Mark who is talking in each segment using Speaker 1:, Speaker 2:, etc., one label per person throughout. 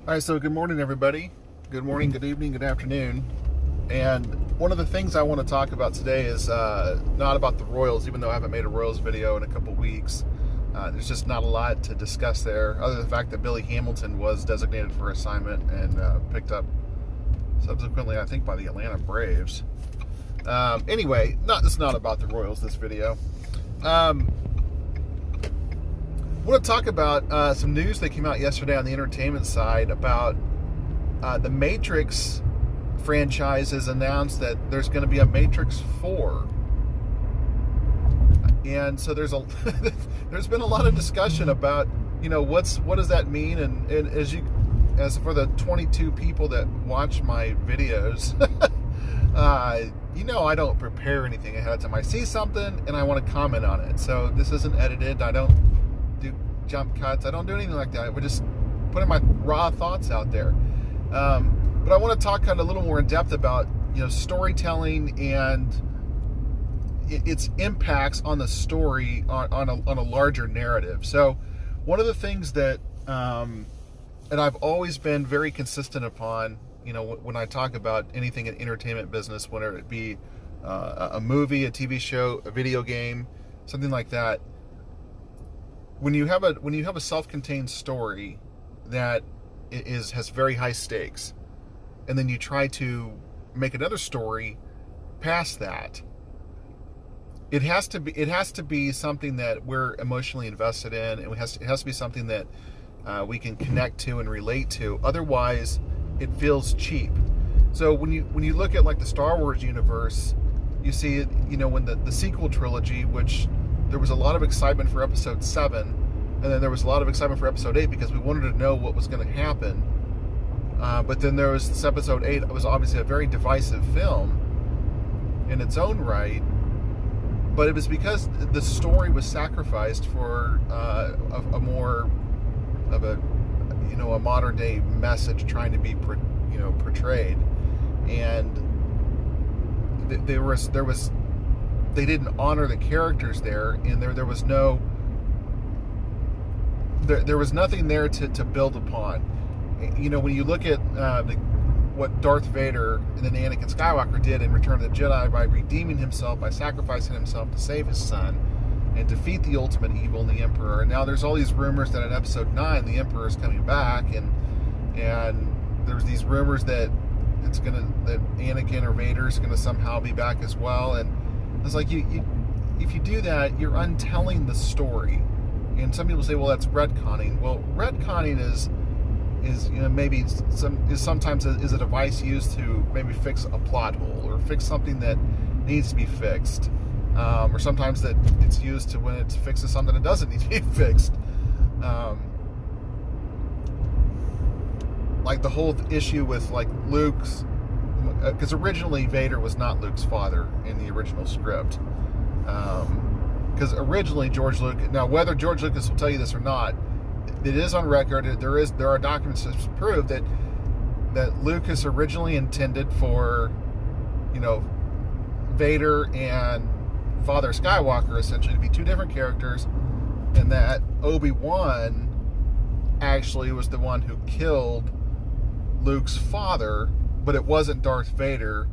Speaker 1: All right, so good morning, everybody. Good morning, good evening, good afternoon. And one of the things I want to talk about today is not about the Royals, even though I haven't made a Royals video in a couple weeks. There's just not a lot to discuss there, other than the fact that Billy Hamilton was designated for assignment and picked up subsequently, I think, by the Atlanta Braves. Anyway, it's not about the Royals, this video. I want to talk about some news that came out yesterday on the entertainment side about the Matrix franchise has announced that there's going to be a Matrix 4. And so there's been a lot of discussion about, what does that mean? And as for the 22 people that watch my videos, I don't prepare anything ahead of time. I see something and I want to comment on it. So this isn't edited. I don't do jump cuts. I don't do anything like that. We're just putting my raw thoughts out there. But I want to talk kind of a little more in depth about, storytelling and its impacts on the story on a larger narrative. So one of the things that, and I've always been very consistent upon, when I talk about anything in entertainment business, whether it be a movie, a TV show, a video game, something like that, when you have a self-contained story that has very high stakes, and then you try to make another story past that, it has to be something that we're emotionally invested in, and it has to be something that we can connect to and relate to. Otherwise, it feels cheap. So when you look at like the Star Wars universe, you see it, when the sequel trilogy, which there was a lot of excitement for episode 7, and then there was a lot of excitement for episode 8 because we wanted to know what was going to happen. But then there was this episode 8. It was obviously a very divisive film in its own right, but it was because the story was sacrificed for a more of a modern day message trying to be portrayed, and they didn't honor the characters there, and there was nothing there to build upon. When you look at what Darth Vader and then Anakin Skywalker did in Return of the Jedi by redeeming himself, by sacrificing himself to save his son and defeat the ultimate evil in the Emperor. And now there's all these rumors that in Episode 9 the Emperor is coming back, and there's these rumors that that Anakin or Vader is gonna somehow be back as well. And it's like if you do that, you're untelling the story. And some people say, well, that's retconning. Well, retconning is maybe sometimes a device used to maybe fix a plot hole or fix something that needs to be fixed, or sometimes that it's used to when it fixes something that doesn't need to be fixed. Like the whole issue with like Luke's, because originally Vader was not Luke's father in the original script. Because originally George Lucas, now whether George Lucas will tell you this or not, it is on record. There are documents to prove that Lucas originally intended for, Vader and Father Skywalker essentially to be two different characters, and that Obi-Wan actually was the one who killed Luke's father, but it wasn't Darth Vader,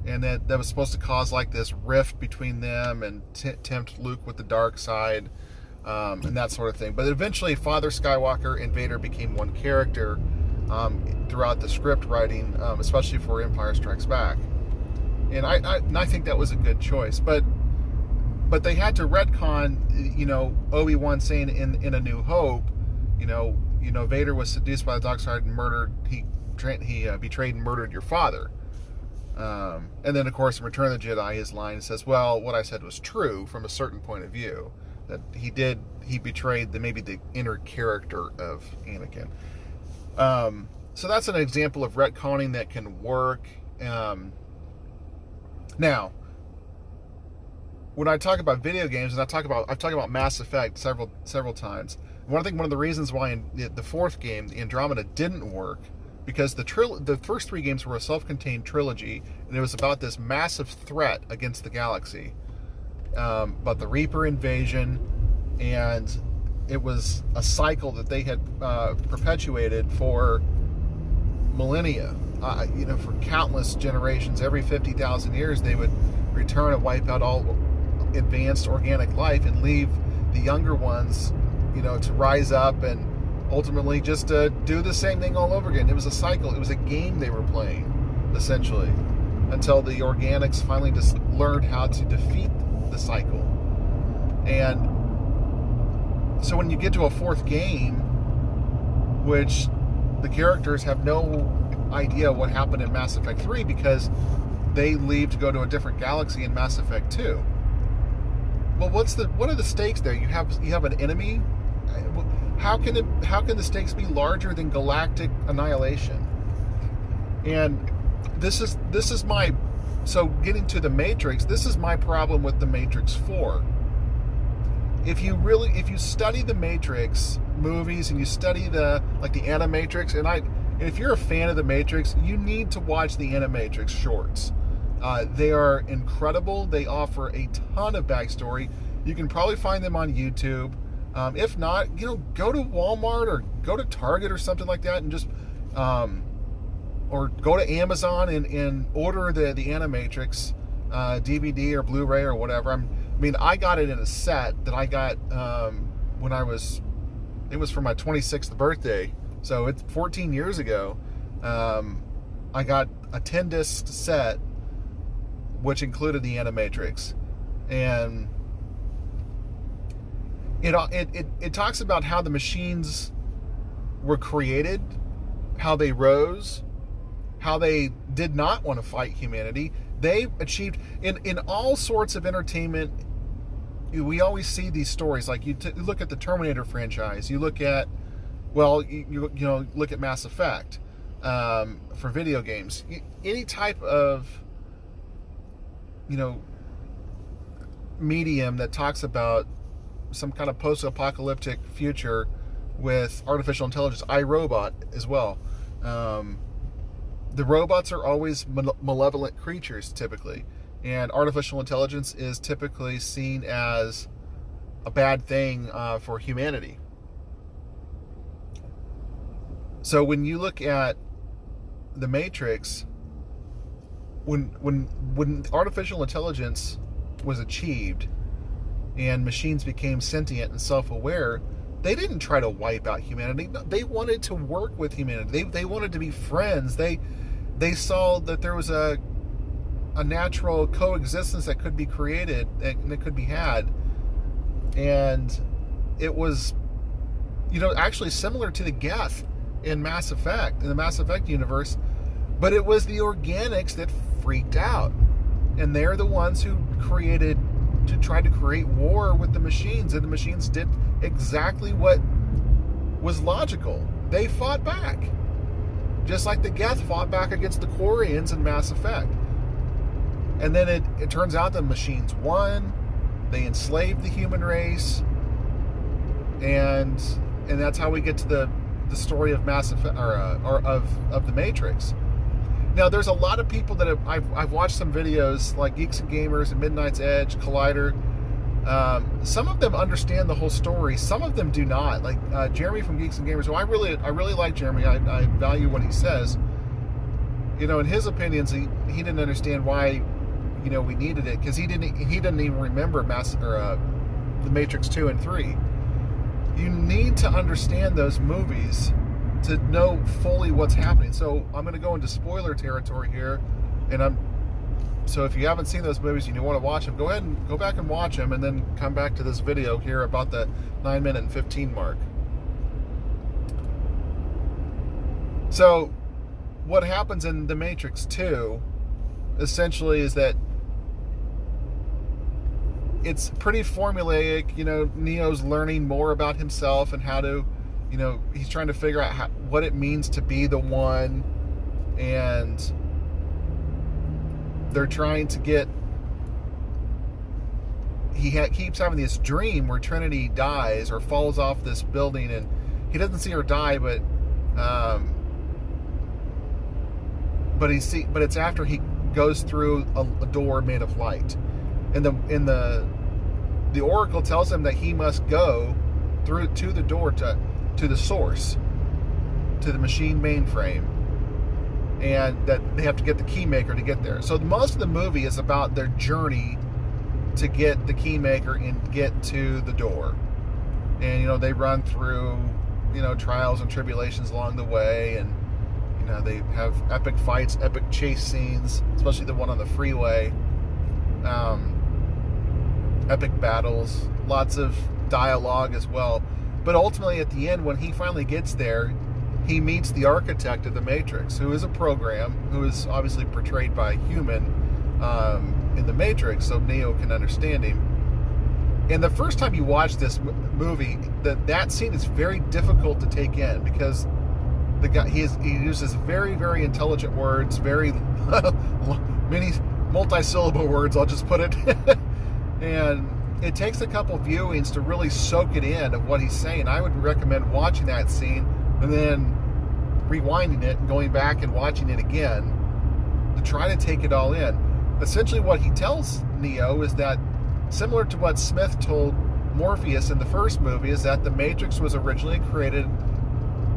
Speaker 1: and that was supposed to cause like this rift between them and tempt Luke with the dark side. And that sort of thing. But eventually Father Skywalker and Vader became one character throughout the script writing, especially for Empire Strikes Back. And I think that was a good choice. But they had to retcon, Obi-Wan saying in A New Hope, Vader was seduced by the dark side and murdered, he betrayed and murdered your father. And then, of course, in Return of the Jedi, his line says, well, what I said was true from a certain point of view. That he betrayed maybe the inner character of Anakin. So that's an example of retconning that can work. Now, when I talk about video games, and I've talked about Mass Effect several times. I think one of the reasons why in the fourth game, the Andromeda, didn't work, because the first 3 games were a self-contained trilogy, and it was about this massive threat against the galaxy. But the Reaper invasion, and it was a cycle that they had perpetuated for millennia. For countless generations, every 50,000 years, they would return and wipe out all advanced organic life and leave the younger ones, to rise up and ultimately just do the same thing all over again. It was a cycle. It was a game they were playing, essentially, until the organics finally just learned how to defeat the cycle. And so when you get to a fourth game, which the characters have no idea what happened in Mass Effect 3 because they leave to go to a different galaxy in Mass Effect 2. Well, what are the stakes there? You have an enemy. How can the stakes be larger than galactic annihilation? And this is my, so getting to the Matrix, this is my problem with the Matrix 4. If you study the Matrix movies and you study the Animatrix, and if you're a fan of the Matrix, you need to watch the Animatrix shorts. They are incredible. They offer a ton of backstory. You can probably find them on YouTube. If not, go to Walmart or go to Target or something like that and just, or go to Amazon and order the Animatrix DVD or Blu-ray or whatever. I got it in a set that I got when it was for my 26th birthday. So it's 14 years ago. I got a 10-disc set, which included the Animatrix. And it talks about how the machines were created, how they rose, how they did not want to fight humanity. They achieved, in all sorts of entertainment, we always see these stories. Like you look at the Terminator franchise, you look at, you look at Mass Effect for video games. Any type of, medium that talks about some kind of post-apocalyptic future with artificial intelligence, iRobot as well. The robots are always malevolent creatures typically, and artificial intelligence is typically seen as a bad thing for humanity. So when you look at the Matrix, when artificial intelligence was achieved and machines became sentient and self-aware, they didn't try to wipe out humanity. They wanted to work with humanity. They wanted to be friends. They saw that there was a natural coexistence that could be created and that could be had. And it was, actually similar to the Geth in Mass Effect, in the Mass Effect universe, but it was the organics that freaked out. And they're the ones who tried to create war with the machines, and the machines did exactly what was logical. They fought back. Just like the Geth fought back against the Quarians in Mass Effect. And then it turns out the machines won. They enslaved the human race. And that's how we get to the story of Mass Effect, or of the Matrix. Now, there's a lot of people that I've watched some videos like Geeks and Gamers and Midnight's Edge, Collider. Some of them understand the whole story. Some of them do not. Like Jeremy from Geeks and Gamers. So I really like Jeremy. I value what he says. In his opinions, he didn't understand why we needed it, because he didn't even remember the Matrix 2 and 3. You need to understand those movies to know fully what's happening. So I'm going to go into spoiler territory here, so if you haven't seen those movies and you want to watch them, go ahead and go back and watch them, and then come back to this video here about the 9-minute and 15 mark. So what happens in The Matrix 2 essentially is that it's pretty formulaic. Neo's learning more about himself and how to, he's trying to figure out what it means to be the one, and they're trying to get, keeps having this dream where Trinity dies or falls off this building, and he doesn't see her die, but it's after he goes through a door made of light, and the Oracle tells him that he must go through to the door to the source, to the machine mainframe, and that they have to get the keymaker to get there. So most of the movie is about their journey to get the keymaker and get to the door. And, you know, they run through, you know, trials and tribulations along the way, and, you know, they have epic fights, epic chase scenes, especially the one on the freeway. Epic battles, lots of dialogue as well. But ultimately, at the end, when he finally gets there, he meets the architect of the Matrix, who is a program, who is obviously portrayed by a human in the Matrix, so Neo can understand him. And the first time you watch this movie, that scene is very difficult to take in, because the guy he uses very, very intelligent words, very many multi-syllable words, I'll just put it. And it takes a couple viewings to really soak it in of what he's saying. I would recommend watching that scene and then rewinding it and going back and watching it again to try to take it all in. Essentially what he tells Neo is that, similar to what Smith told Morpheus in the first movie, is that the Matrix was originally created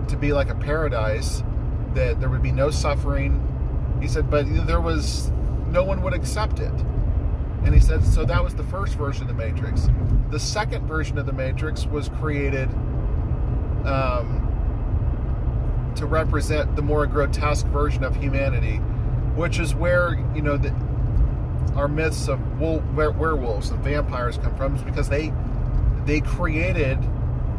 Speaker 1: to be like a paradise, that there would be no suffering. He said, but there was, no one would accept it. And he said, so that was the first version of the Matrix. The second version of the Matrix was created to represent the more grotesque version of humanity, which is where, you know, our myths of werewolves and vampires come from, is because they created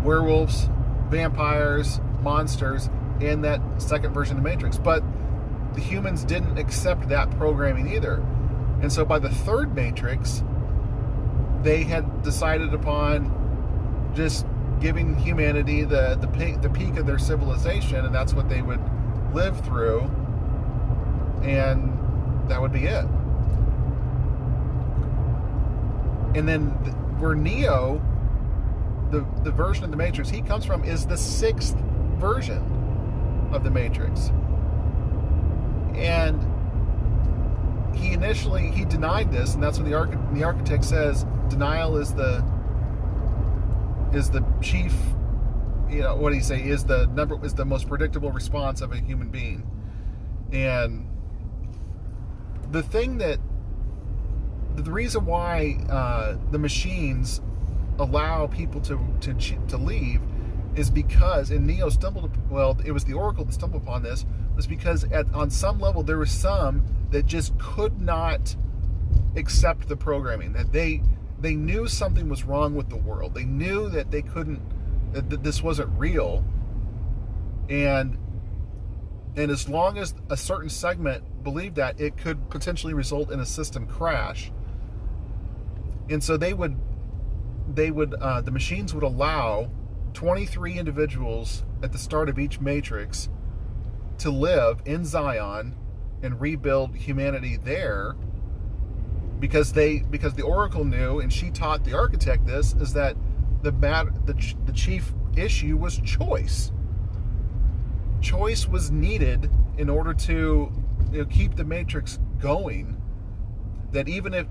Speaker 1: werewolves, vampires, monsters in that second version of the Matrix. But the humans didn't accept that programming either. And so by the third Matrix, they had decided upon just giving humanity the peak of their civilization, and that's what they would live through, and that would be it. And then where Neo, the version of the Matrix he comes from, is the sixth version of the Matrix. And he denied this, and that's when the architect says denial is the chief, you know, what do you say, is the most predictable response of a human being. And the reason why the machines allow people to leave is because, and Neo it was the Oracle that stumbled upon this, was because on some level there was some that just could not accept the programming, that they knew something was wrong with the world. They knew that they couldn't, that this wasn't real. And as long as a certain segment believed that, it could potentially result in a system crash. And so the machines would allow 23 individuals at the start of each Matrix to live in Zion and rebuild humanity there, because the Oracle knew, and she taught the architect this, is that the chief issue was choice. Choice was needed in order to, you know, keep the Matrix going. That even if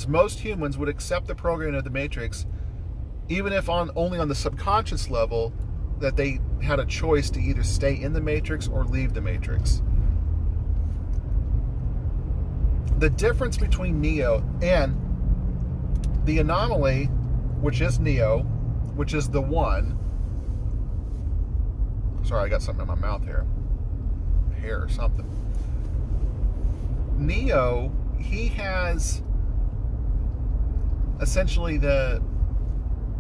Speaker 1: most humans would accept the programming of the Matrix, even if only on the subconscious level, that they had a choice to either stay in the Matrix or leave the Matrix. The difference between Neo and the anomaly, which is Neo, which is the one. Sorry, I got something in my mouth here. Hair or something. Neo, he has essentially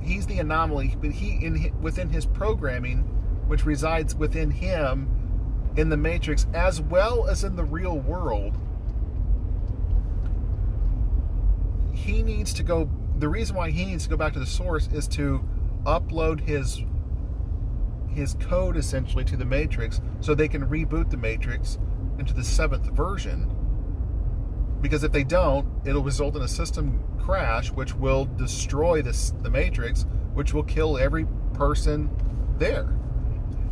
Speaker 1: he's the anomaly, but within his programming, which resides within him in the Matrix as well as in the real world, he needs to go. The reason why he needs to go back to the source is to upload his code essentially to the Matrix, so they can reboot the Matrix into the 7th version. Because if they don't, it'll result in a system crash, which will destroy the Matrix, which will kill every person there.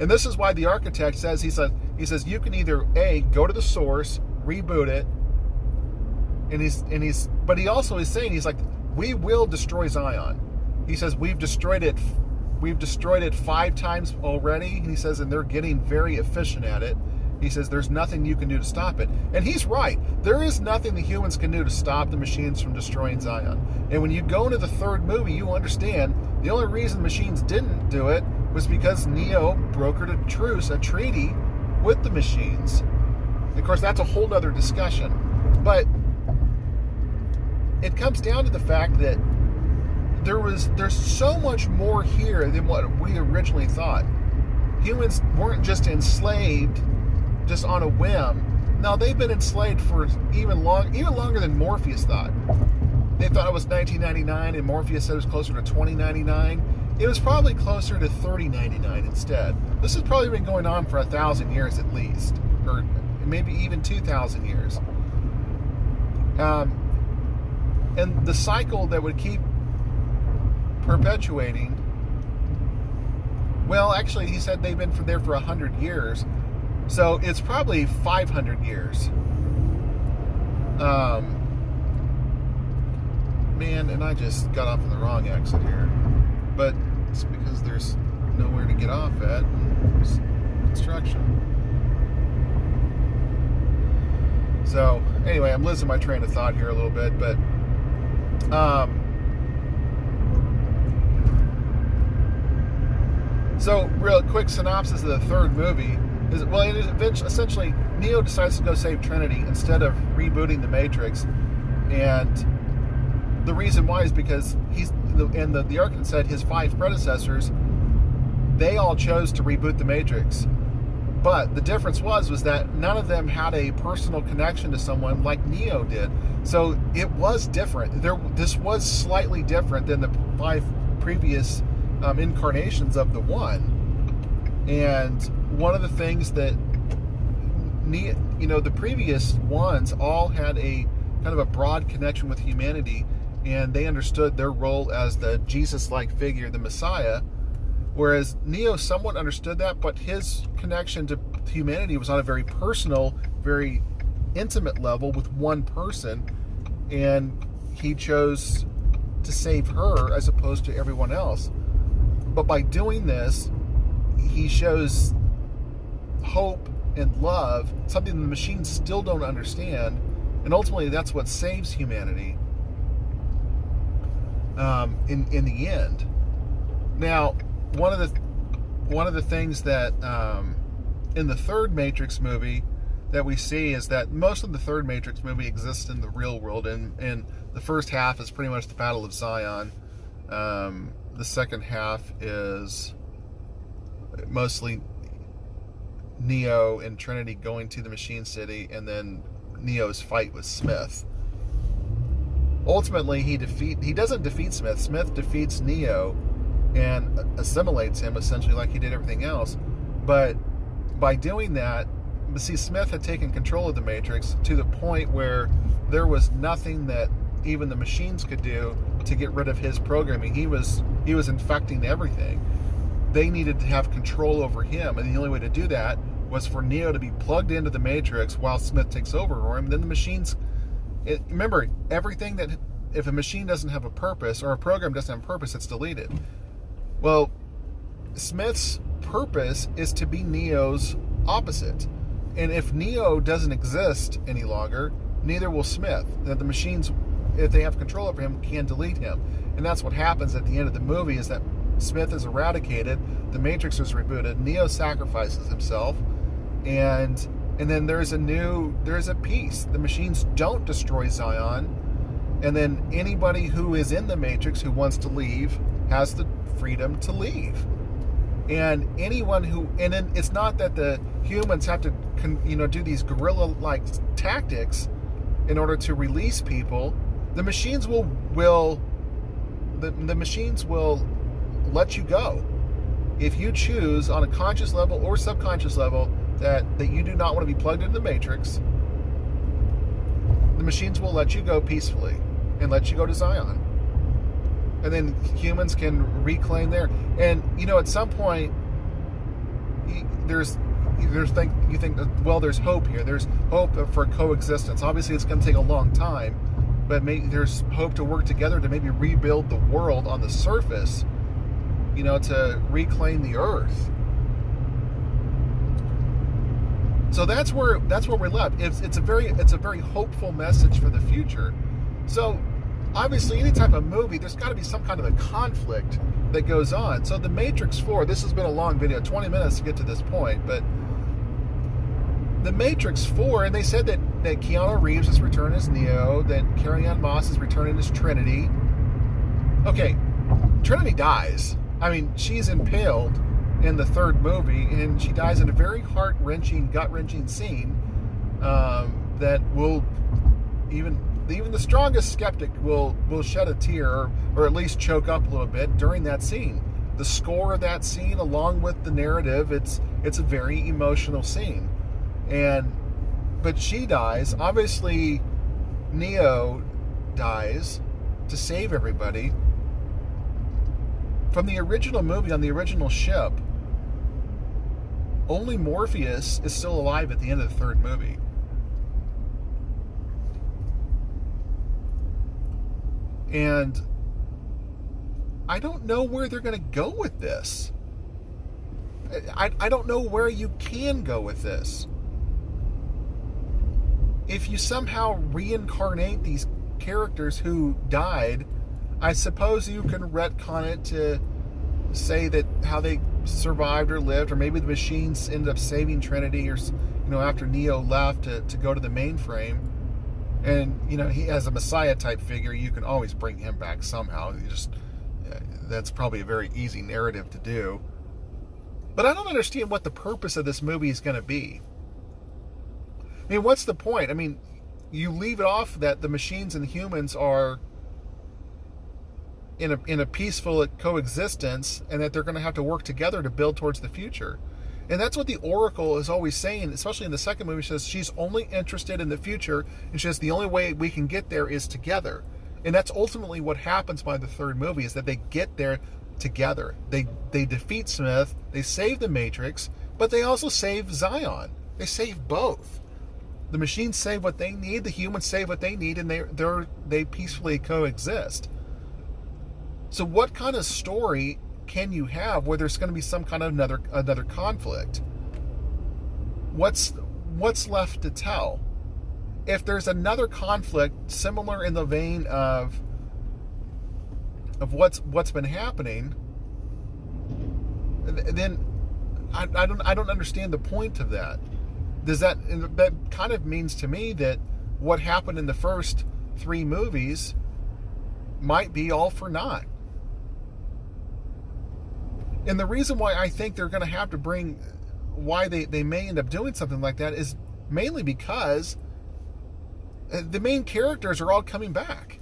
Speaker 1: And this is why the architect says, he says you can either A, go to the source, reboot it, but he also is saying, he's like, we will destroy Zion. He says we've destroyed it 5 times already, and he says, and they're getting very efficient at it. He says there's nothing you can do to stop it. And he's right. There is nothing the humans can do to stop the machines from destroying Zion. And when you go into the third movie, you understand the only reason machines didn't do it was because Neo brokered a truce, a treaty with the machines. And of course, that's a whole other discussion. But it comes down to the fact that there's so much more here than what we originally thought. Humans weren't just enslaved just on a whim. Now, they've been enslaved for even longer than Morpheus thought. They thought it was 1999, and Morpheus said it was closer to 2099. It was probably closer to 3099 instead. This has probably been going on for 1,000 years at least, or maybe even 2,000 years. And the cycle that would keep perpetuating, well, actually, he said they've been there for 100 years. So it's probably 500 years. Man, and I just got off on the wrong exit here. But it's because there's nowhere to get off at. There's construction. So, anyway, I'm losing my train of thought here a little bit, but so real quick synopsis of the third movie is, well, it is essentially Neo decides to go save Trinity instead of rebooting the Matrix, and the reason why is because the Archon said his 5 predecessors, they all chose to reboot the Matrix. But the difference was that none of them had a personal connection to someone like Neo did. So it was different. This was slightly different than the 5 previous incarnations of the One. And one of the things that the previous ones all had a kind of a broad connection with humanity, and they understood their role as the Jesus-like figure, the Messiah. Whereas Neo somewhat understood that, but his connection to humanity was on a very personal, very intimate level with one person, and he chose to save her as opposed to everyone else. But by doing this, he shows hope and love, something the machines still don't understand, and ultimately that's what saves humanity in the end. Now, one of the things that in the third Matrix movie that we see is that most of the third Matrix movie exists in the real world, and the first half is pretty much the Battle of Zion. The second half is mostly Neo and Trinity going to the Machine City, and then Neo's fight with Smith. Ultimately, he doesn't defeat Smith. Smith defeats Neo and assimilates him essentially like he did everything else. But by doing that, see, Smith had taken control of the Matrix to the point where there was nothing that even the machines could do to get rid of his programming. He was infecting everything. They needed to have control over him, and the only way to do that was for Neo to be plugged into the Matrix while Smith takes over for him. Then the machines, remember, everything that, if a machine doesn't have a purpose, or a program doesn't have a purpose, it's deleted. Well, Smith's purpose is to be Neo's opposite. And if Neo doesn't exist any longer, neither will Smith. The machines, if they have control over him, can delete him. And that's what happens at the end of the movie, is that Smith is eradicated, the Matrix is rebooted, Neo sacrifices himself, and then there's a peace. The machines don't destroy Zion, and then anybody who is in the Matrix who wants to leave has the freedom to leave. And anyone and then it's not that the humans have to do these guerrilla-like tactics in order to release people. The machines will the machines will let you go if you choose on a conscious level or subconscious level that you do not want to be plugged into the Matrix. The machines will let you go peacefully and let you go to Zion, and then humans can reclaim their. And at some point, you think that, well, there's hope here. There's hope for coexistence. Obviously, it's going to take a long time, but there's hope to work together to maybe rebuild the world on the surface. To reclaim the earth. So that's where we're left. It's a very hopeful message for the future. So obviously, any type of movie, there's got to be some kind of a conflict that goes on. So The Matrix 4, this has been a long video, 20 minutes to get to this point, but The Matrix 4, and they said that Keanu Reeves is returning as Neo, that Carrie-Anne Moss is returning as Trinity. Okay, Trinity dies. I mean, she's impaled in the third movie, and she dies in a very heart-wrenching, gut-wrenching scene that will even the strongest skeptic will shed a tear or at least choke up a little bit during that scene. The score of that scene, along with the narrative, it's a very emotional scene. But she dies. Obviously, Neo dies to save everybody. From the original movie on the original ship, only Morpheus is still alive at the end of the third movie. And I don't know where they're going to go with this. I don't know where you can go with this. If you somehow reincarnate these characters who died, I suppose you can retcon it to say that how they survived or lived, or maybe the machines ended up saving Trinity, or after Neo left to go to the mainframe. And he, as a Messiah type figure, you can always bring him back somehow. That's probably a very easy narrative to do. But I don't understand what the purpose of this movie is going to be. I mean, what's the point? I mean, you leave it off that the machines and humans are in a peaceful coexistence, and that they're going to have to work together to build towards the future. And that's what the Oracle is always saying, especially in the second movie. She says she's only interested in the future, and she says the only way we can get there is together. And that's ultimately what happens by the third movie, is that they get there together. They defeat Smith, they save the Matrix, but they also save Zion. They save both. The machines save what they need, the humans save what they need, and they peacefully coexist. So what kind of story can you have where there's going to be some kind of another conflict? What's left to tell? If there's another conflict similar in the vein of what's been happening, then I don't understand the point of that. That kind of means to me that what happened in the first three movies might be all for naught. And the reason why I think they're going to have to why they may end up doing something like that is mainly because the main characters are all coming back.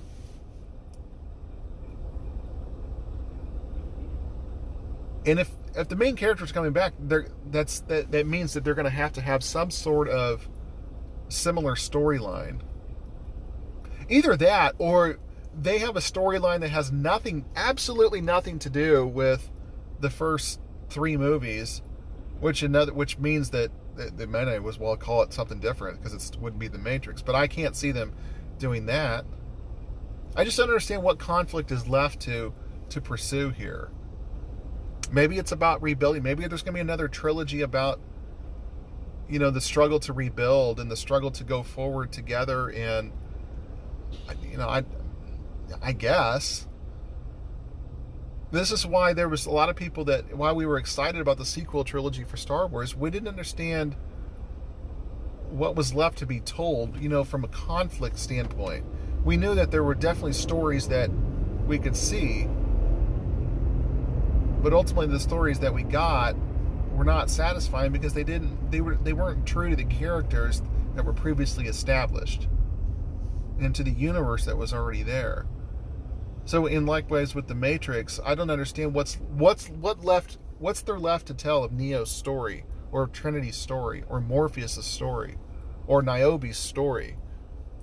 Speaker 1: And if the main character's coming back, that means that they're going to have some sort of similar storyline. Either that, or they have a storyline that has absolutely nothing to do with the first three movies, which means that they might as well call it something different, because it wouldn't be the Matrix. But I can't see them doing that. I just don't understand what conflict is left to pursue here. Maybe it's about rebuilding. Maybe there's going to be another trilogy about the struggle to rebuild and the struggle to go forward together. And I guess this is why there was a lot of people why we were excited about the sequel trilogy for Star Wars. We didn't understand what was left to be told, from a conflict standpoint. We knew that there were definitely stories that we could see, but ultimately the stories that we got were not satisfying because they weren't true to the characters that were previously established and to the universe that was already there. So in likewise with the Matrix, I don't understand what's there left to tell of Neo's story, or of Trinity's story, or Morpheus' story, or Niobe's story.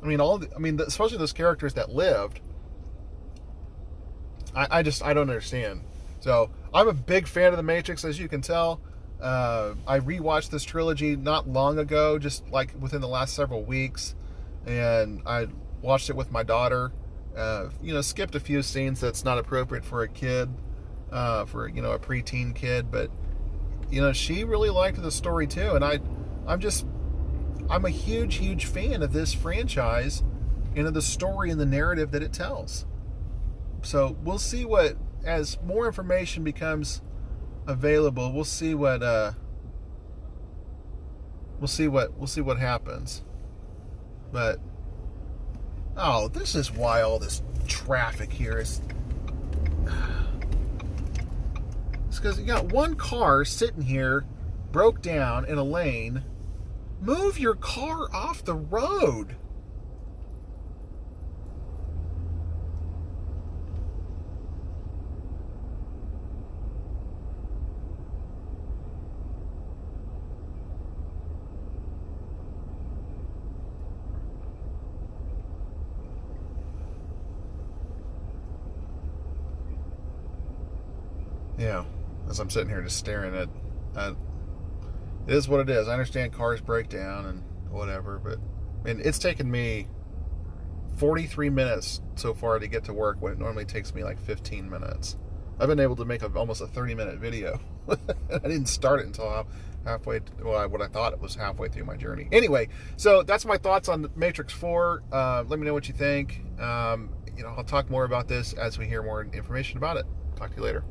Speaker 1: Especially those characters that lived. I don't understand. So I'm a big fan of the Matrix, as you can tell. I rewatched this trilogy not long ago, just like within the last several weeks, and I watched it with my daughter. Skipped a few scenes that's not appropriate for a kid, for a preteen kid, but she really liked the story too, and I'm a huge, huge fan of this franchise and of the story and the narrative that it tells. So we'll see what, as more information becomes available, we'll see what happens. But oh, this is why all this traffic here is. It's because you got one car sitting here, broke down in a lane. Move your car off the road. Yeah, as I'm sitting here just staring at it is what it is. I understand cars break down and whatever, but it's taken me 43 minutes so far to get to work when it normally takes me like 15 minutes. I've been able to make almost a 30-minute video. I didn't start it until halfway, what I thought it was halfway through my journey. Anyway, so that's my thoughts on Matrix 4. Let me know what you think. I'll talk more about this as we hear more information about it. Talk to you later.